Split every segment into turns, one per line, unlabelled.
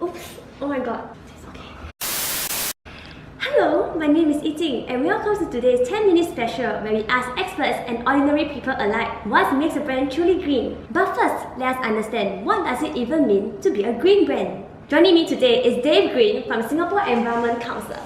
Oops, oh my god, it's okay. Hello, my name is Yi and welcome to today's 10-minute special where we ask experts and ordinary people alike what makes a brand truly green. But first, let us understand what does it even mean to be a green brand. Joining me today is Dave Green from Singapore Environment Council.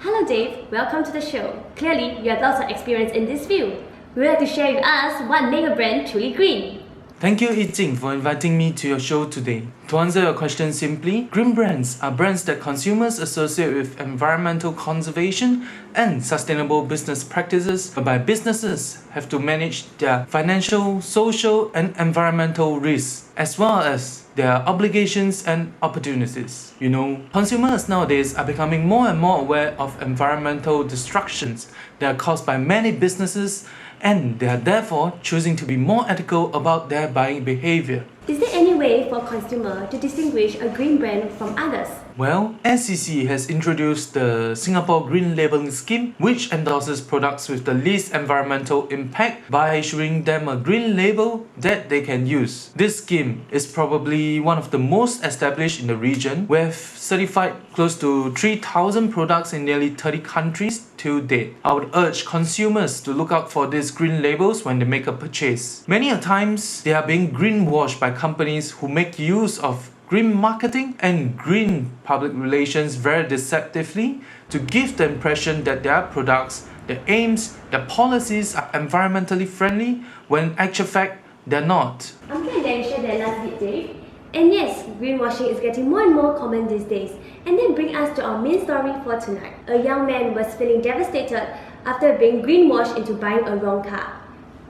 Hello Dave, welcome to the show. Clearly, you have lots of experience in this field. Would you like to share with us what makes a brand truly green?
Thank you, Yi for inviting me to your show today. To answer your question simply, green brands are brands that consumers associate with environmental conservation and sustainable business practices, whereby businesses have to manage their financial, social, and environmental risks, as well as their obligations and opportunities. You know, consumers nowadays are becoming more and more aware of environmental destructions that are caused by many businesses, and they are therefore choosing to be more ethical about their buying behavior.
Is there any way for consumers to distinguish a green brand from others?
Well, SCC has introduced the Singapore Green Labelling Scheme, which endorses products with the least environmental impact by issuing them a green label that they can use. This scheme is probably one of the most established in the region, with certified close to 3,000 products in nearly 30 countries to date. I would urge consumers to look out for these green labels when they make a purchase. Many a times, they are being greenwashed by companies who make use of green marketing and green public relations very deceptively to give the impression that their products, their aims, their policies are environmentally friendly when in actual fact they're not.
I'm glad that you shared that last bit, Dave. And yes, greenwashing is getting more and more common these days. And that brings us to our main story for tonight. A young man was feeling devastated after being greenwashed into buying a wrong car.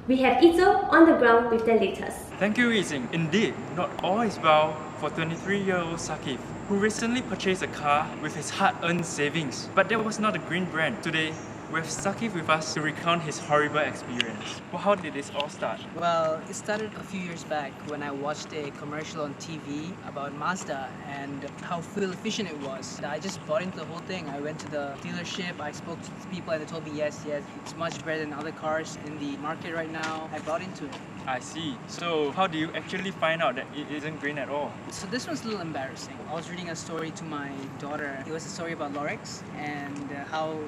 We have Ito on the ground with the latest.
Thank you, Yi. Indeed, not all is well for 23-year-old Sakif, who recently purchased a car with his hard-earned savings. But that was not a green brand. Today, we have Sakif with us to recount his horrible experience. Well, how did this all start?
Well, it started a few years back when I watched a commercial on TV about Mazda and how fuel efficient it was. I just bought into the whole thing. I went to the dealership, I spoke to people and they told me yes, it's much better than other cars in the market right now. I bought into it.
I see. So, how do you actually find out that it isn't green at all?
So this one's a little embarrassing. I was reading a story to my daughter. It was a story about Lorex and how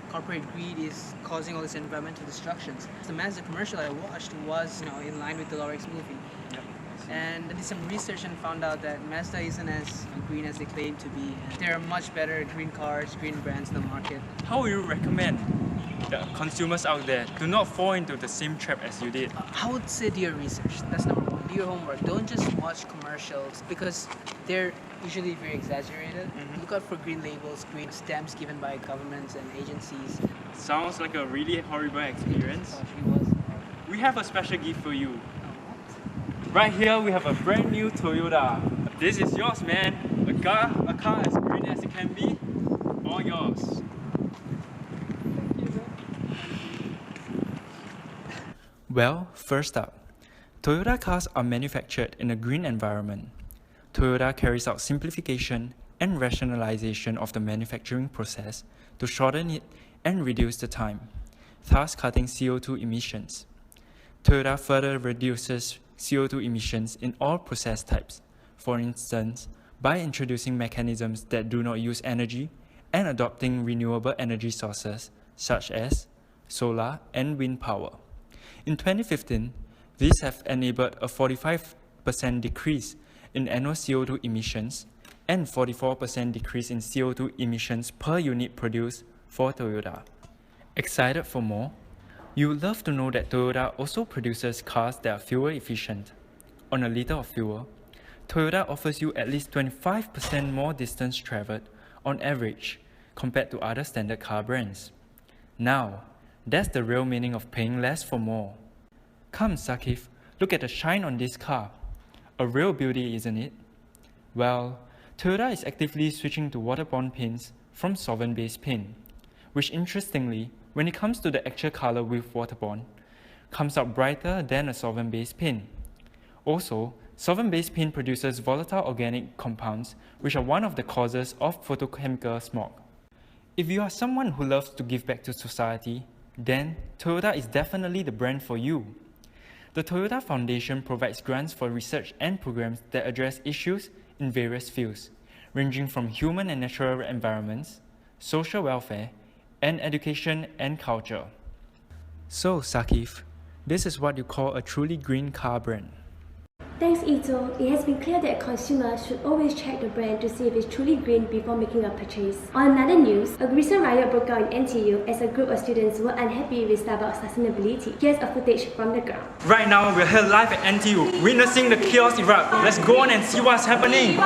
corporate greed is causing all this environmental destructions. The Mazda commercial I watched was, in line with the Lorex movie.
Yep.
And I did some research and found out that Mazda isn't as green as they claim to be. There are much better green cars, green brands in the market.
How would you recommend the consumers out there to not fall into the same trap as you did?
I would say do your research. That's number one. Do your homework. Don't just watch commercials because they're usually very exaggerated. Look out for green labels, green stamps given by governments and agencies.
Sounds like a really horrible experience.
Gosh, it was.
We have a special gift for you. Right here, we have a brand new Toyota. This is yours, man. A car as green as it can be. All yours.
Well, first up, Toyota cars are manufactured in a green environment. Toyota carries out simplification and rationalization of the manufacturing process to shorten it and reduce the time, thus cutting CO2 emissions. Toyota further reduces CO2 emissions in all process types, for instance, by introducing mechanisms that do not use energy and adopting renewable energy sources such as solar and wind power. In 2015, these have enabled a 45% decrease in annual CO2 emissions and 44% decrease in CO2 emissions per unit produced for Toyota. Excited for more? You would love to know that Toyota also produces cars that are fuel efficient. On a liter of fuel, Toyota offers you at least 25% more distance traveled on average compared to other standard car brands. Now, that's the real meaning of paying less for more. Come Sakif, look at the shine on this car. A real beauty, isn't it? Well, Toyota is actively switching to waterborne paints from solvent-based paint, which interestingly, when it comes to the actual color with waterborne, comes out brighter than a solvent-based paint. Also, solvent-based paint produces volatile organic compounds, which are one of the causes of photochemical smog. If you are someone who loves to give back to society, then Toyota is definitely the brand for you. The Toyota Foundation provides grants for research and programs that address issues in various fields, ranging from human and natural environments, social welfare, and education and culture. So, Sakif, this is what you call a truly green car brand.
Thanks, Ito. It has been clear that consumers should always check the brand to see if it's truly green before making a purchase. On another news, a recent riot broke out in NTU as a group of students were unhappy with Starbucks' sustainability. Here's a footage from the ground.
Right now, we're here live at NTU, witnessing the chaos erupt. Let's go on and see what's happening.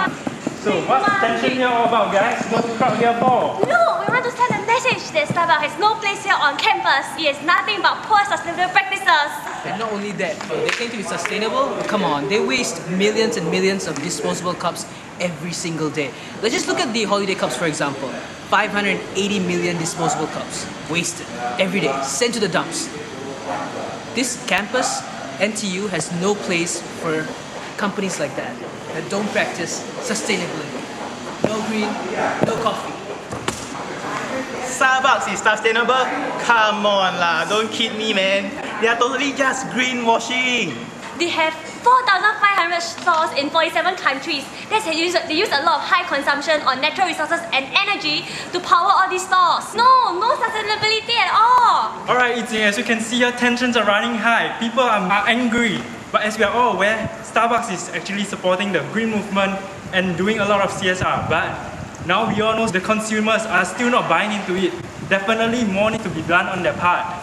So, what's the tension here all about, guys? What's the crowd here for?
No, we want to send a message that Starbucks has no place here on campus. It is nothing but poor sustainable practices.
And not only that, they claim to be sustainable. Come on, they waste millions and millions of disposable cups every single day. Let's just look at the holiday cups, for example. 580 million disposable cups wasted every day, sent to the dumps. This campus, NTU, has no place for companies like that don't practice sustainability. No green, no coffee.
Starbucks is sustainable? Come on lah, don't kid me, man. They are totally just greenwashing.
They have 4,500 stores in 47 countries. They use a lot of high consumption on natural resources and energy to power all these stores. No sustainability at all.
Alright, Iting, as you can see here, tensions are running high. People are angry. But as we are all aware, Starbucks is actually supporting the green movement and doing a lot of CSR. But now we all know the consumers are still not buying into it. Definitely more needs to be done on their part.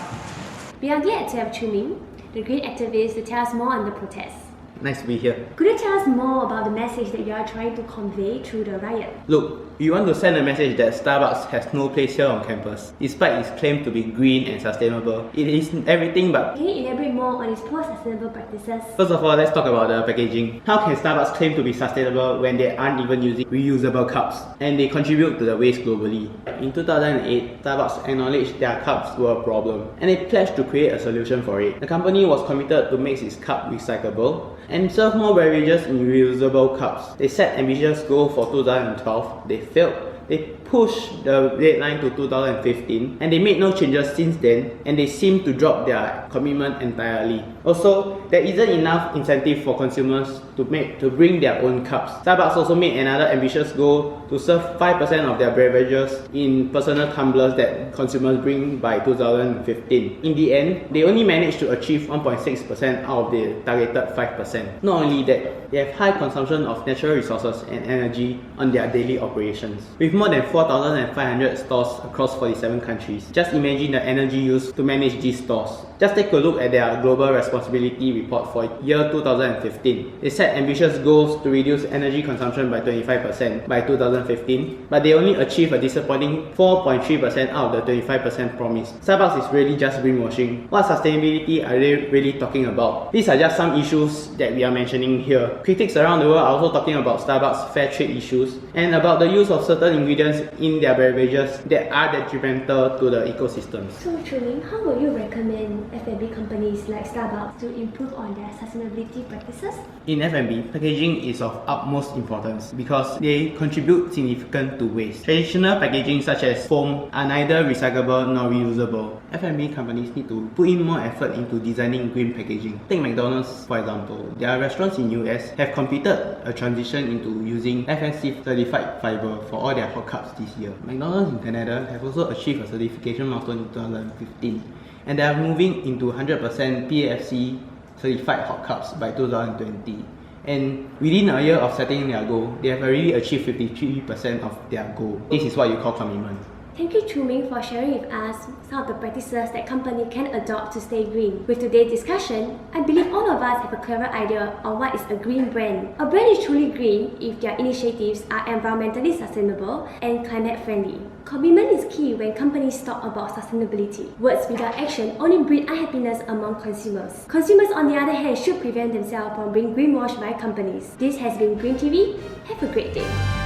We are glad to have Chu Ming, the green activist, to tell us more on the protest.
Nice to be here.
Could you tell us more about the message that you are trying to convey through the riot?
Look, we want to send a message that Starbucks has no place here on campus. Despite its claim to be green and sustainable, it is everything but.
Can you elaborate more on its poor sustainable practices?
First of all, let's talk about the packaging. How can Starbucks claim to be sustainable when they aren't even using reusable cups and they contribute to the waste globally? In 2008, Starbucks acknowledged their cups were a problem and they pledged to create a solution for it. The company was committed to make its cup recyclable and serve more beverages in reusable cups. They set ambitious goals for 2012. They failed. They pushed the deadline to 2015 and they made no changes since then, and they seem to drop their commitment entirely. Also, there isn't enough incentive for consumers to bring their own cups. Starbucks also made another ambitious goal to serve 5% of their beverages in personal tumblers that consumers bring by 2015. In the end, they only managed to achieve 1.6% out of the targeted 5%. Not only that, they have high consumption of natural resources and energy on their daily operations. With more than 4,500 stores across 47 countries, just imagine the energy used to manage these stores. Just take a look at their global responsibility report for year 2015. They set ambitious goals to reduce energy consumption by 25% by 2015, but they only achieved a disappointing 4.3% out of the 25% promise. Starbucks is really just greenwashing. What sustainability are they really talking about? These are just some issues that we are mentioning here. Critics around the world are also talking about Starbucks' fair trade issues and about the use of certain ingredients in their beverages that are detrimental to the ecosystems.
So, Chu Ming, how would you recommend F&B companies like Starbucks to improve on their sustainability practices?
In F&B, packaging is of utmost importance because they contribute significant to waste. Traditional packaging such as foam are neither recyclable nor reusable. F&B companies need to put in more effort into designing green packaging. Take McDonald's for example. Their restaurants in US have completed a transition into using FSC certified fiber for all their hot cups this year. McDonald's in Canada have also achieved a certification milestone in 2015, and they are moving into 100% PFC certified hot cups by 2020. And within a year of setting their goal, they have already achieved 53% of their goal. This is what you call commitment.
Thank you, Chu Ming, for sharing with us some of the practices that company can adopt to stay green. With today's discussion, I believe all of us have a clearer idea on what is a green brand. A brand is truly green if their initiatives are environmentally sustainable and climate friendly. Commitment is key when companies talk about sustainability. Words without action only breed unhappiness among consumers. Consumers, on the other hand, should prevent themselves from being greenwashed by companies. This has been GreenTV. Have a great day.